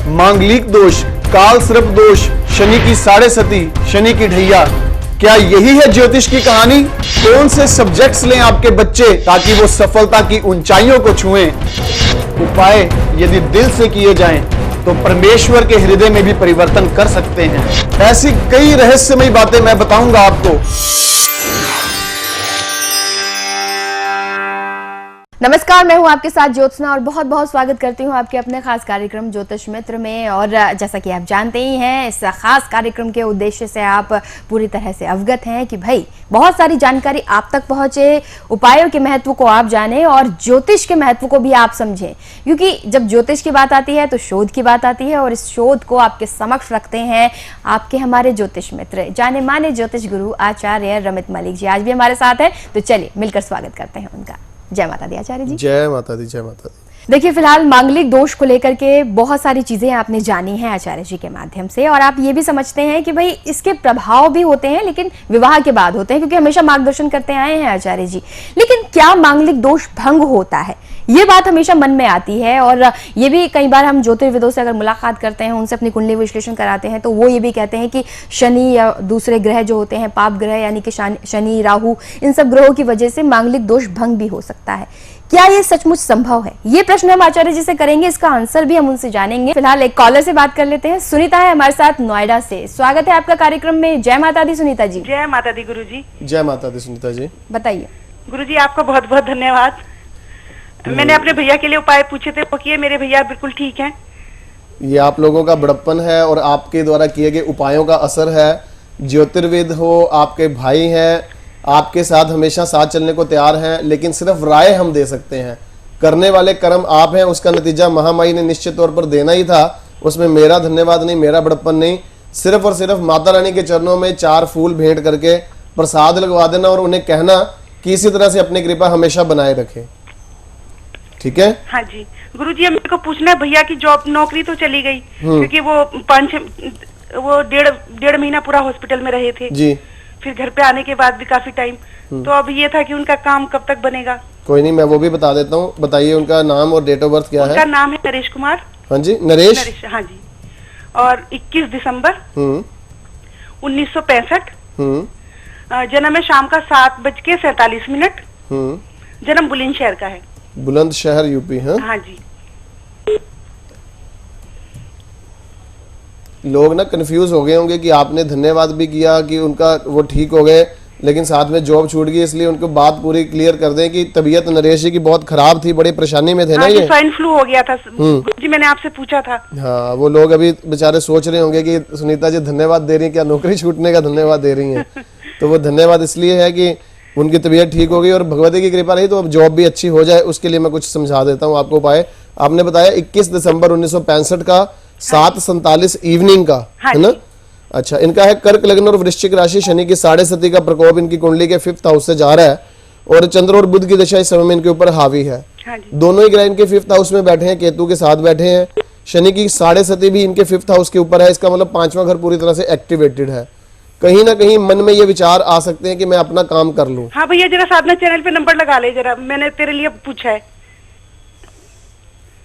मांगलिक दोष, काल सर्प दोष, शनि की साढ़े सती, शनि की ढैया, क्या यही है ज्योतिष की कहानी? कौन से सब्जेक्ट्स लें आपके बच्चे ताकि वो सफलता की ऊंचाइयों को छुएं? उपाय यदि दिल से किए जाएं तो परमेश्वर के हृदय में भी परिवर्तन कर सकते हैं। ऐसी कई रहस्यमयी बातें मैं बताऊंगा आपको। नमस्कार, मैं हूं आपके साथ ज्योत्सना और बहुत बहुत स्वागत करती हूं आपके अपने खास कार्यक्रम ज्योतिष मित्र में। और जैसा कि आप जानते ही हैं, इस खास कार्यक्रम के उद्देश्य से आप पूरी तरह से अवगत हैं कि भाई बहुत सारी जानकारी आप तक पहुंचे, उपायों के महत्व को आप जानें और ज्योतिष के महत्व को भी आप समझें। क्योंकि जब ज्योतिष की बात आती है तो शोध की बात आती है, और इस शोध को आपके समक्ष रखते हैं आपके हमारे ज्योतिष मित्र, जाने माने ज्योतिष गुरु आचार्य रमित मलिक जी। आज भी हमारे साथ है, तो चलिए मिलकर स्वागत करते हैं उनका। जय माता दी आचार्य जी। जय माता दी, जय माता दी। देखिए, फिलहाल मांगलिक दोष को लेकर के बहुत सारी चीजें आपने जानी हैं आचार्य जी के माध्यम से, और आप ये भी समझते हैं कि भाई इसके प्रभाव भी होते हैं लेकिन विवाह के बाद होते हैं, क्योंकि हमेशा मार्गदर्शन करते आए हैं आचार्य जी। लेकिन क्या मांगलिक दोष भंग होता है? ये बात हमेशा मन में आती है, और ये भी कई बार हम ज्योतिर्विदों से अगर मुलाकात करते हैं, उनसे अपनी कुंडली विश्लेषण कराते हैं, तो वो ये भी कहते हैं कि शनि या दूसरे ग्रह जो होते हैं, पाप ग्रह यानी कि शनि, राहु, इन सब ग्रहों की वजह से मांगलिक दोष भंग भी हो सकता है। क्या ये सचमुच संभव है? ये प्रश्न हम आचार्य जी से करेंगे, इसका आंसर भी हम उनसे जानेंगे। फिलहाल एक कॉलर से बात कर लेते हैं। सुनीता है हमारे साथ नोएडा से। स्वागत है आपका कार्यक्रम में। जय माता दी सुनीता जी। जय माता दी गुरु जी। जय माता दी सुनीता जी। बताइए। गुरु जी, आपका बहुत बहुत धन्यवाद। मैंने अपने भैया के लिए उपाय पूछे थे, वो किए, मेरे भैया बिल्कुल ठीक हैं। ये आप लोगों का बड़प्पन है और आपके द्वारा किए गए उपायों का असर है। ज्योतिर्विद हो, आपके भाई हैं, आपके साथ हमेशा साथ चलने को तैयार हैं, लेकिन सिर्फ राय हम दे सकते हैं। करने वाले कर्म आप हैं, उसका नतीजा महामाई ने निश्चित तौर पर देना ही था। उसमें मेरा धन्यवाद नहीं, मेरा बड़प्पन नहीं। सिर्फ और सिर्फ माता रानी के चरणों में 4 फूल भेंट करके प्रसाद लगवा देना और उन्हें कहना कि इसी तरह से अपनी कृपा हमेशा बनाए रखें। ठीक है? हाँ जी गुरु जी, मेरे को पूछना है, भैया की जॉब नौकरी तो चली गई, क्योंकि वो डेढ़ महीना पूरा हॉस्पिटल में रहे थे जी। फिर घर पे आने के बाद भी काफी टाइम, तो अब ये था कि उनका काम कब तक बनेगा। कोई नहीं, मैं वो भी बता देता हूँ। बताइए उनका नाम और डेट ऑफ बर्थ क्या है? उनका नाम है नरेश कुमार। हाँ जी, नरेश। हाँ जी। और 21 दिसंबर 1965। जन्म है शाम का 7:47। जन्म बुलंदशहर का है। बुलंदशहर, यूपी है। हाँ जी। लोग ना कंफ्यूज हो गए होंगे कि आपने धन्यवाद भी किया कि उनका वो ठीक हो गए, लेकिन साथ में जॉब छूट गई, इसलिए उनको बात पूरी क्लियर कर दें कि तबीयत नरेश जी की बहुत खराब थी, बड़ी परेशानी में थे। ना ये स्वाइन फ्लू हो गया था जी, मैंने आपसे पूछा था। हाँ, वो लोग अभी बेचारे सोच रहे होंगे कि सुनीता जी धन्यवाद दे रही है, क्या नौकरी छूटने का धन्यवाद दे रही है? तो वो धन्यवाद इसलिए है कि उनकी तबीयत ठीक हो गई और भगवती की कृपा रही तो अब जॉब भी अच्छी हो जाए। उसके लिए मैं कुछ समझा देता हूँ आपको उपाय। आपने बताया 21 दिसंबर 1965 का 7:47 इवनिंग का, है ना? अच्छा, इनका है कर्क लग्न और वृश्चिक राशि। शनि की साढ़े सती का प्रकोप इनकी कुंडली के 5th हाउस से जा रहा है, और चंद्र और बुध की दशा इस समय में इनके ऊपर हावी है। दोनों ही ग्रह इनके 5th हाउस में बैठे हैं, केतु के साथ बैठे हैं। शनि की साढ़े सती भी इनके 5th हाउस के ऊपर है, इसका मतलब 5वां घर पूरी तरह से एक्टिवेटेड है। कहीं ना कहीं मन में ये विचार आ सकते हैं कि मैं अपना काम कर लूं। हाँ भैया, जरा साधना चैनल पे नंबर लगा ले, जरा मैंने तेरे लिए पूछा है।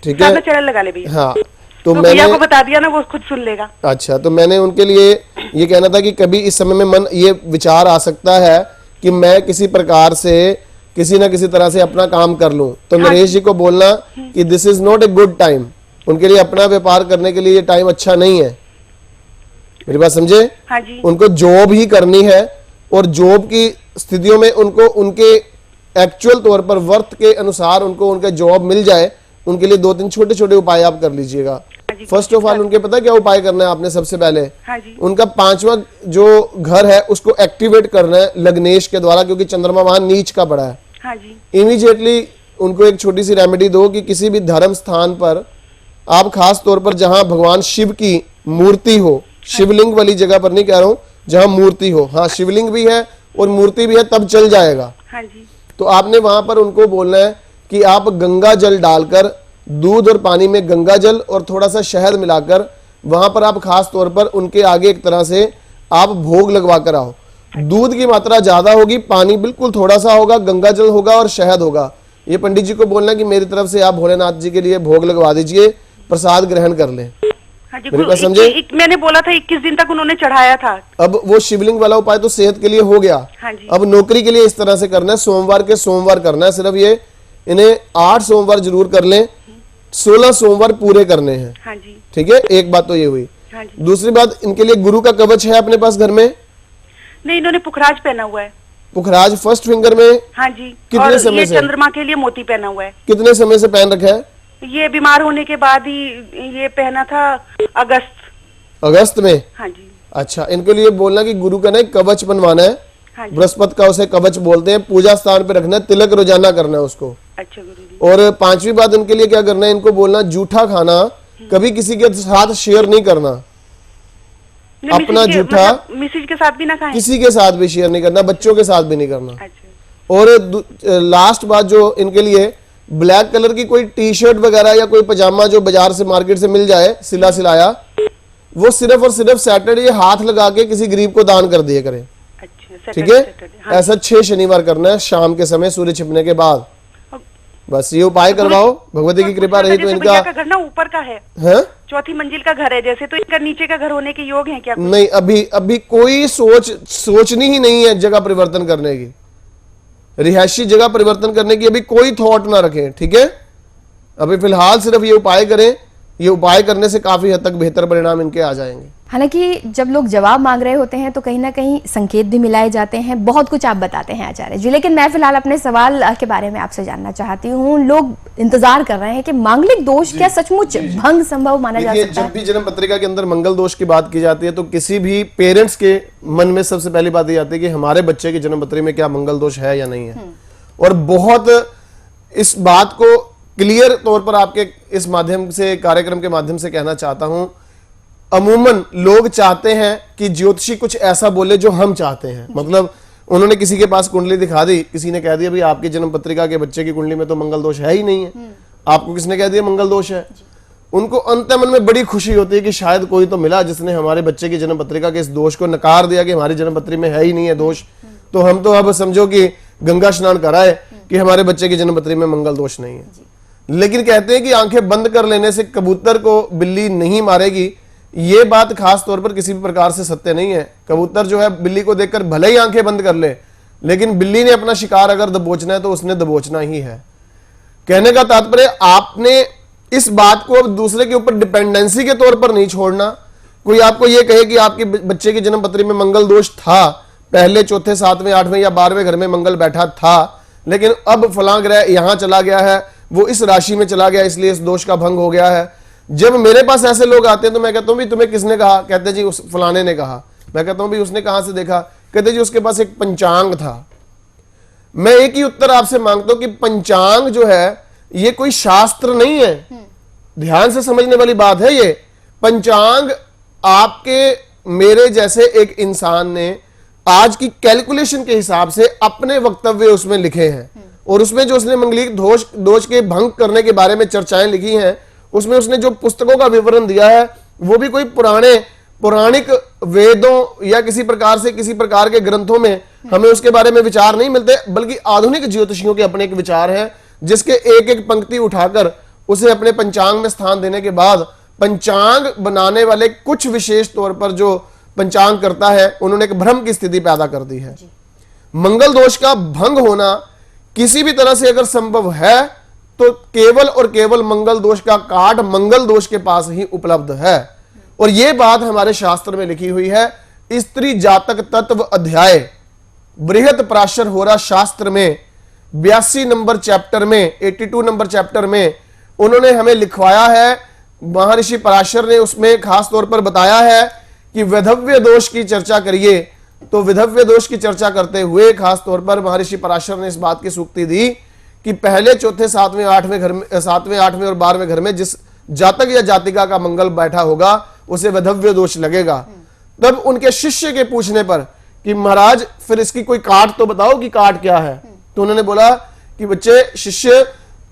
ठीक है, साधना चैनल लगा ले भैया। हाँ, तो भैया को बता दिया ना, वो खुद सुन लेगा। अच्छा, तो मैंने उनके लिए ये कहना था कि कभी इस समय में मन ये विचार आ सकता है कि मैं किसी प्रकार से किसी ना किसी तरह से अपना काम कर लूं, तो नरेश जी को बोलना कि this is not a good time. उनके लिए अपना व्यापार करने के लिए ये टाइम अच्छा नहीं है। मेरी बात समझे? हाँ जी। उनको जॉब ही करनी है, और जॉब की स्थितियों में उनको उनके एक्चुअल तौर पर वर्थ के अनुसार उनको उनका जॉब मिल जाए, उनके लिए 2-3 छोटे छोटे उपाय आप कर लीजिएगा। फर्स्ट ऑफ ऑल उनके पता क्या उपाय करना है आपने? सबसे पहले उनका 5वां जो घर है उसको एक्टिवेट करना है लग्नेश के द्वारा, क्योंकि चंद्रमा वहां नीच का पड़ा है। इमीडिएटली उनको एक छोटी सी रेमेडी दो कि किसी भी धर्म स्थान पर आप, खास तौर पर जहां भगवान शिव की मूर्ति हो, शिवलिंग वाली जगह पर नहीं कह रहा हूं, जहां मूर्ति हो, हाँ शिवलिंग भी है और मूर्ति भी है, तब चल जाएगा। तो आपने वहां पर उनको बोलना है कि आप गंगा जल डालकर, दूध और पानी में गंगा जल और थोड़ा सा शहद मिलाकर, वहां पर आप खास तौर पर उनके आगे एक तरह से आप भोग लगवा कर आओ। दूध की मात्रा ज्यादा होगी, पानी बिल्कुल थोड़ा सा होगा, गंगा जल होगा और शहद होगा। ये पंडित जी को बोलना कि मेरी तरफ से आप भोलेनाथ जी के लिए भोग लगवा दीजिए, प्रसाद ग्रहण कर लें। हाँ जी मेरी गुरु, बात समझे? मैंने बोला था 21 दिन तक उन्होंने चढ़ाया था। अब वो शिवलिंग वाला उपाय तो सेहत के लिए हो गया। हाँ जी। अब नौकरी के लिए इस तरह से करना है, सोमवार के सोमवार करना है, सिर्फ ये इन्हें 8 सोमवार जरूर कर लें, 16 सोमवार पूरे करने हैं। हाँ जी। ठीक है, एक बात तो ये हुई। हाँ जी। दूसरी बात, इनके लिए गुरु का कवच है अपने पास घर में? नहीं, इन्होंने पुखराज पहना हुआ है। पुखराज फर्स्ट फिंगर में? हाँ जी। कितने और समय ये से? चंद्रमा के लिए मोती पहना हुआ है। कितने समय से पहन रखा है? ये बीमार होने के बाद ही ये पहना था, अगस्त में। हाँ जी। अच्छा, इनके लिए बोलना कि गुरु का ना एक कवच बनवाना है। हाँ जी। बृहस्पति का उसे कवच बोलते हैं, पूजा स्थान पे रखना है, तिलक रोजाना करना है उसको। अच्छा गुरु जी। और 5वीं बात इनके लिए क्या करना है, इनको बोलना जूठा खाना कभी किसी के साथ शेयर नहीं करना। नहीं, अपना मिसेज के- जूठा मतलब मिसेज के साथ भी ना खाएं। किसी के साथ भी शेयर नहीं करना, बच्चों के साथ भी नहीं करना। अच्छा। और लास्ट बात जो इनके लिए, ब्लैक कलर की कोई टी शर्ट वगैरह या कोई पजामा जो बाजार से मार्केट से मिल जाए सिला सिलाया, वो सिर्फ और सिर्फ सैटरडे हाथ लगा के किसी गरीब को दान कर दिया करें। अच्छा, ठीक है, सैटरडे, हाँ। ऐसा 6 शनिवार करना है, शाम के समय सूर्य छिपने के बाद। बस ये उपाय करवाओ, भगवती की कृपा रही तो जैसे इनका। भैया का घर ना ऊपर का है, है 4थी मंजिल का घर है जैसे, तो इनका नीचे का घर होने के योग है क्या? नहीं, अभी कोई सोचनी ही नहीं है जगह परिवर्तन करने की, रिहायशी जगह परिवर्तन करने की अभी कोई थॉट ना रखें। ठीक है, अभी फिलहाल सिर्फ ये उपाय करें, ये उपाय करने से काफी हद तक बेहतर परिणाम इनके आ जाएंगे। हालांकि जब लोग जवाब मांग रहे होते हैं तो कहीं ना कहीं संकेत भी मिलाए जाते हैं, बहुत कुछ आप बताते हैं आचार्य जी, लेकिन मैं फिलहाल अपने सवाल के बारे में आपसे जानना चाहती हूँ। लोग इंतजार कर रहे हैं कि मांगलिक दोष क्या सचमुच भंग संभव माना जा सकता है? जब भी जन्म पत्रिका के अंदर मंगल दोष की बात की जाती है तो किसी भी पेरेंट्स के मन में सबसे पहली बात ये आती है कि हमारे बच्चे की जन्म पत्री में क्या मंगल दोष है या नहीं है। और बहुत इस बात को क्लियर तौर पर आपके इस माध्यम से, कार्यक्रम के माध्यम से कहना चाहता हूं, अमूमन लोग चाहते हैं कि ज्योतिषी कुछ ऐसा बोले जो हम चाहते हैं। मतलब उन्होंने किसी के पास कुंडली दिखा दी, किसी ने कह दिया भाई आपकी जन्म पत्रिका के बच्चे की कुंडली में तो मंगल दोष है ही नहीं है, आपको किसने कह दिया मंगल दोष है। उनको अंत मन में बड़ी खुशी होती है कि शायद कोई तो मिला जिसने हमारे बच्चे की जन्म पत्रिका के इस दोष को नकार दिया कि हमारी जन्म पत्री में है ही नहीं है दोष, तो हम तो अब समझो कि गंगा स्नान कराए कि हमारे बच्चे की जन्म पत्री में मंगल दोष नहीं है। लेकिन कहते हैं कि आंखें बंद कर लेने से कबूतर को बिल्ली नहीं मारेगी, ये बात खास तौर पर किसी भी प्रकार से सत्य नहीं है। कबूतर जो है बिल्ली को देखकर भले ही आंखें बंद कर ले, लेकिन बिल्ली ने अपना शिकार अगर दबोचना है तो उसने दबोचना ही है। कहने का तात्पर्य, आपने इस बात को अब दूसरे के ऊपर डिपेंडेंसी के तौर पर नहीं छोड़ना। कोई आपको यह कहे कि आपके बच्चे की जन्म पत्री में मंगल दोष था, पहले चौथे 7वें 8वें या 12वें घर में मंगल बैठा था, लेकिन अब फलां ग्रह यहां चला गया है, वो इस राशि में चला गया, इसलिए इस दोष का भंग हो गया है। जब मेरे पास ऐसे लोग आते हैं तो मैं कहता हूं भी तुम्हें किसने कहा? कहते जी उस फलाने ने कहा। मैं कहता हूं भी उसने कहां से देखा? कहते जी उसके पास एक पंचांग था। मैं एक ही उत्तर आपसे मांगता हूं कि पंचांग जो है ये कोई शास्त्र नहीं है, ध्यान से समझने वाली बात है। ये पंचांग आपके मेरे जैसे एक इंसान ने आज की कैलकुलेशन के हिसाब से अपने वक्तव्य उसमें लिखे हैं, और उसमें जो उसने मंगलिक दोष के भंग करने के बारे में चर्चाएं लिखी हैं, उसमें उसने जो पुस्तकों का विवरण दिया है वो भी कोई पौराणिक वेदों या किसी प्रकार के ग्रंथों में हमें उसके बारे में विचार नहीं मिलते, बल्कि आधुनिक ज्योतिषियों के अपने एक विचार हैं, जिसके एक एक पंक्ति उठाकर उसे अपने पंचांग में स्थान देने के बाद पंचांग बनाने वाले कुछ विशेष तौर पर जो पंचांग करता है, उन्होंने एक भ्रम की स्थिति पैदा कर दी है। मंगल दोष का भंग होना किसी भी तरह से अगर संभव है तो केवल और केवल मंगल दोष का काट मंगल दोष के पास ही उपलब्ध है। और यह बात हमारे शास्त्र में लिखी हुई है। स्त्री जातक तत्व अध्याय बृहत पराशर होरा शास्त्र में 82 नंबर चैप्टर में, 82 नंबर चैप्टर में उन्होंने हमें लिखवाया है, महर्षि पराशर ने उसमें खास तौर पर बताया है कि विधव्य दोष की चर्चा करिए। तो विधव्य दोष की चर्चा करते हुए खास तौर पर महर्षि पराशर ने इस बात की सूक्ति दी कि पहले चौथे 7वें 8वें घर में, 7वें 8वें और 12वें घर में जिस जातक या जातिका का मंगल बैठा होगा उसे विधव्य दोष लगेगा। तब उनके शिष्य के पूछने पर कि महाराज फिर इसकी कोई काट तो बताओ कि काट क्या है, तो उन्होंने बोला कि बच्चे शिष्य,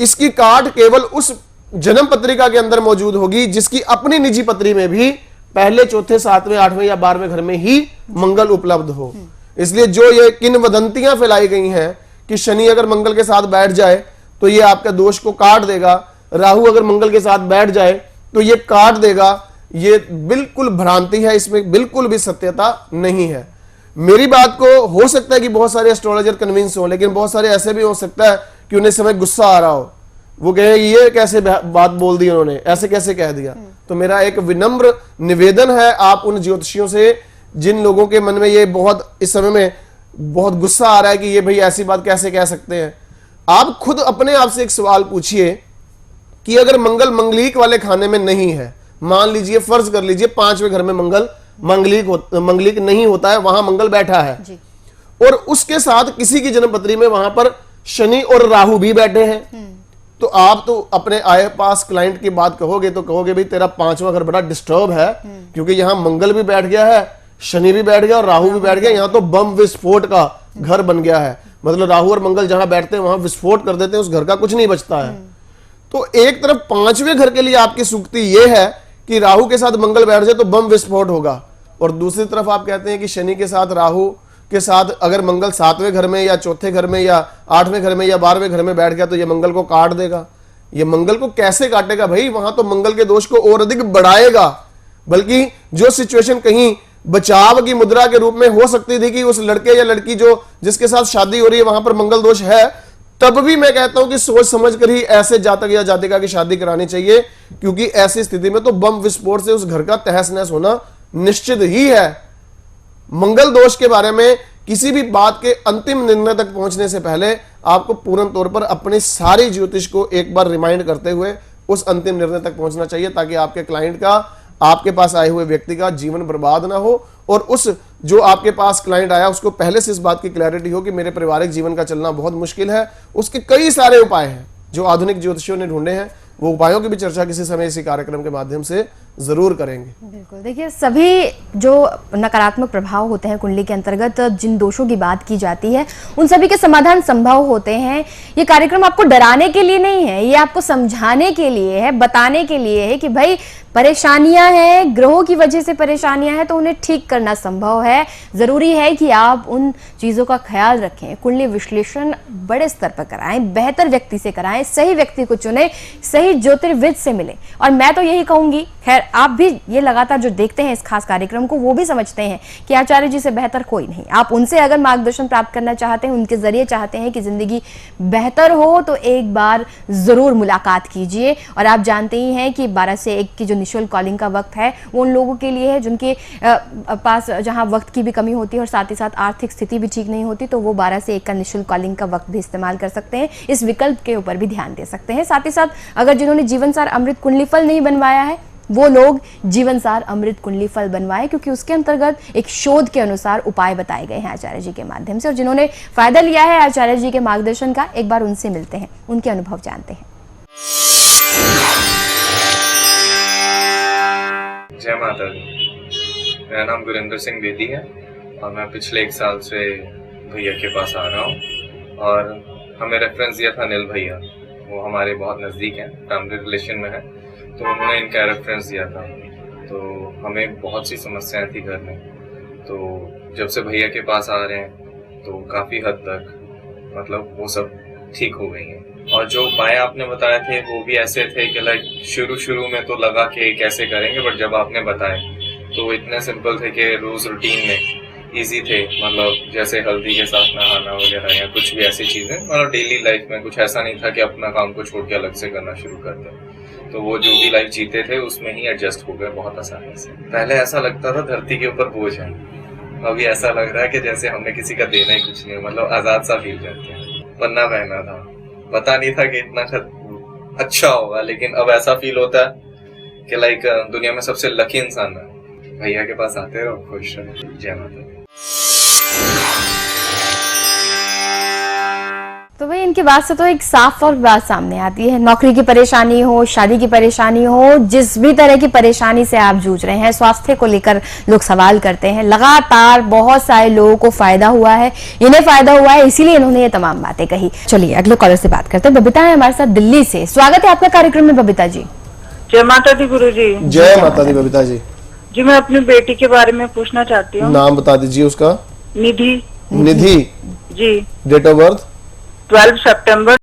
इसकी काट केवल उस जन्म पत्रिका के अंदर मौजूद होगी जिसकी अपनी निजी पत्री में भी पहले चौथे 7वें 8वें या 12वें घर में ही मंगल उपलब्ध हो। इसलिए जो ये किंवदंतियां फैलाई गई हैं कि शनि अगर मंगल के साथ बैठ जाए तो ये आपका दोष को काट देगा, राहु अगर मंगल के साथ बैठ जाए तो ये काट देगा, ये बिल्कुल भ्रांति है, इसमें बिल्कुल भी सत्यता नहीं है। मेरी बात को हो सकता है कि बहुत सारे एस्ट्रोलॉजर कन्विंस हो, लेकिन बहुत सारे ऐसे भी हो सकता है कि उन्हें समय गुस्सा आ रहा हो, वो कहे ये कैसे बात बोल दी उन्होंने, ऐसे कैसे कह दिया। तो मेरा एक विनम्र निवेदन है आप उन ज्योतिषियों से जिन लोगों के मन में ये बहुत इस समय में बहुत गुस्सा आ रहा है कि ये भाई ऐसी बात कैसे कह सकते हैं, आप खुद अपने आप से एक सवाल पूछिए कि अगर मंगल मंगलीक वाले खाने में नहीं है, मान लीजिए फर्ज कर लीजिए 5वें घर में मंगल मंगलीक नहीं होता है, वहां मंगल बैठा है जी। और उसके साथ किसी की जन्मपत्री में वहां पर शनि और राहु भी बैठे हैं, तो आप तो अपने आए पास क्लाइंट की बात कहोगे तो कहोगे भाई तेरा 5वां घर बड़ा डिस्टर्ब है, क्योंकि यहां मंगल भी बैठ गया है, शनि भी बैठ गया और राहु भी बैठ गया, यहां तो बम विस्फोट का घर बन गया है। मतलब राहु और मंगल जहां बैठते हैं वहां विस्फोट कर देते हैं, उस घर का कुछ नहीं बचता है। तो एक तरफ 5वें घर के लिए आपकी सूक्ति यह है कि राहु के साथ मंगल बैठ जाए तो बम विस्फोट होगा, और दूसरी तरफ आप कहते हैं कि शनि के साथ राहु के साथ अगर मंगल 7वें घर में या चौथे घर में या 8वें घर में या 12वें घर में बैठ गया तो ये मंगल को काट देगा। ये मंगल को कैसे काटेगा भाई, वहां तो मंगल के दोष को और अधिक बढ़ाएगा। बल्कि जो सिचुएशन कहीं बचाव की मुद्रा के रूप में हो सकती थी कि उस लड़के या लड़की जो जिसके साथ शादी हो रही है वहां पर मंगल दोष है, तब भी मैं कहता हूं कि सोच समझ कर ही ऐसे जातक या जातिका की शादी करानी चाहिए, क्योंकि ऐसी स्थिति में तो बम विस्फोट से उस घर का तहस नहस होना निश्चित ही है। मंगल दोष के बारे में किसी भी बात के अंतिम निर्णय तक पहुंचने से पहले आपको पूर्ण तौर पर अपने सारी ज्योतिष को एक बार रिमाइंड करते हुए उस अंतिम निर्णय तक पहुंचना चाहिए, ताकि आपके क्लाइंट का, आपके पास आए हुए व्यक्ति का जीवन बर्बाद ना हो, और उस जो आपके पास क्लाइंट आया उसको पहले से इस बात की क्लैरिटी हो कि मेरे पारिवारिक जीवन का चलना बहुत मुश्किल है। उसके कई सारे उपाय हैं जो आधुनिक ज्योतिषियों ने ढूंढे हैं, वो उपायों की भी चर्चा किसी समय इसी कार्यक्रम के माध्यम से जरूर करेंगे। बिल्कुल, देखिए सभी जो नकारात्मक प्रभाव होते हैं कुंडली के अंतर्गत, जिन दोषों की बात की जाती है उन सभी के समाधान संभव होते हैं। ये कार्यक्रम आपको डराने के लिए नहीं है, ये आपको समझाने के लिए है, बताने के लिए है कि भाई परेशानियां हैं, ग्रहों की वजह से परेशानियां हैं, तो उन्हें ठीक करना संभव है। जरूरी है कि आप उन चीजों का ख्याल रखें, कुंडली विश्लेषण बड़े स्तर पर कराएं, बेहतर व्यक्ति से कराएं, सही व्यक्ति को चुने, सही ज्योतिर्विद से मिले। और मैं तो यही कहूंगी, खैर आप भी ये लगातार जो देखते हैं इस खास कार्यक्रम को वो भी समझते हैं कि आचार्य जी से बेहतर कोई नहीं। आप उनसे अगर मार्गदर्शन प्राप्त करना चाहते हैं, उनके जरिए चाहते हैं कि जिंदगी बेहतर हो, तो एक बार जरूर मुलाकात कीजिए। और आप जानते ही हैं कि 12 से 1 की जो निःशुल्क कॉलिंग का वक्त है वो उन लोगों के लिए है जिनके पास जहां वक्त की भी कमी होती है और साथ ही साथ आर्थिक स्थिति भी ठीक नहीं होती, तो वो 12 से 1 का निःशुल्क कॉलिंग का वक्त भी इस्तेमाल कर सकते हैं। इस विकल्प के ऊपर भी ध्यान दे सकते हैं। साथ ही साथ अगर जिन्होंने जीवनसार अमृत कुंडली फल नहीं बनवाया है, वो लोग जीवनसार अमृत कुंडली फल बनवाए, क्योंकि उसके अंतर्गत एक शोध के अनुसार उपाय बताए गए हैं आचार्य जी के माध्यम से। और जिन्होंने फायदा लिया है आचार्य जी के मार्गदर्शन का, एक बार उनसे मिलते हैं, उनके अनुभव जानते हैं। जय माता दी। मेरा नाम गुरिंदर सिंह बेदी है और मैं पिछले 1 साल से भैया के पास आ रहा हूँ, और हमें रेफरेंस दिया था अनिल भैया, वो हमारे बहुत नज़दीक हैं, फैमिली रिलेशन में है, तो उन्होंने इनका रेफरेंस दिया था। तो हमें बहुत सी समस्याएं थी घर में, तो जब से भैया के पास आ रहे हैं तो काफ़ी हद तक मतलब वो सब ठीक हो गई हैं। और जो उपाय आपने बताए थे वो भी ऐसे थे कि लाइक शुरू में तो लगा कि कैसे करेंगे, बट जब आपने बताए तो इतने सिंपल थे कि रोज़ रूटीन में इजी थे। मतलब जैसे हल्दी के साथ नहाना वगैरह या कुछ भी ऐसी चीज़ें, मतलब डेली लाइफ में कुछ ऐसा नहीं था कि अपना काम को छोड़ के अलग से करना शुरू कर दें। तो वो जो भी लाइफ जीते थे उसमें ही एडजस्ट हो गए बहुत आसानी से। पहले ऐसा लगता था धरती के ऊपर बोझ है, अभी ऐसा लग रहा है कि जैसे हमने किसी का देना ही कुछ नहीं, मतलब आज़ाद सा फील करते हैं। पन्ना पहना था, पता नहीं था कि इतना अच्छा होगा, लेकिन अब ऐसा फील होता है कि लाइक दुनिया में सबसे लकी इंसान है। भैया के पास आते रहो, खुश रहो। जय माता। तो भाई इनकी बात से तो एक साफ और बात सामने आती है, नौकरी की परेशानी हो, शादी की परेशानी हो, जिस भी तरह की परेशानी से आप जूझ रहे हैं, स्वास्थ्य को लेकर लोग सवाल करते हैं, लगातार बहुत सारे लोगों को फायदा हुआ है, इन्हें फायदा हुआ है, इसीलिए इन्होंने ये तमाम बातें कही। चलिए अगले कॉलर से बात करते हैं। बबीता है हमारे साथ दिल्ली से, स्वागत है आपका कार्यक्रम में बबीता जी। जय माता दी गुरु जी। जय माता दी बबीता जी। जी मैं अपनी बेटी के बारे में पूछना चाहती हूँ। नाम बता दीजिए उसका। Nidhi. Nidhi. Ji. Date of birth 12 September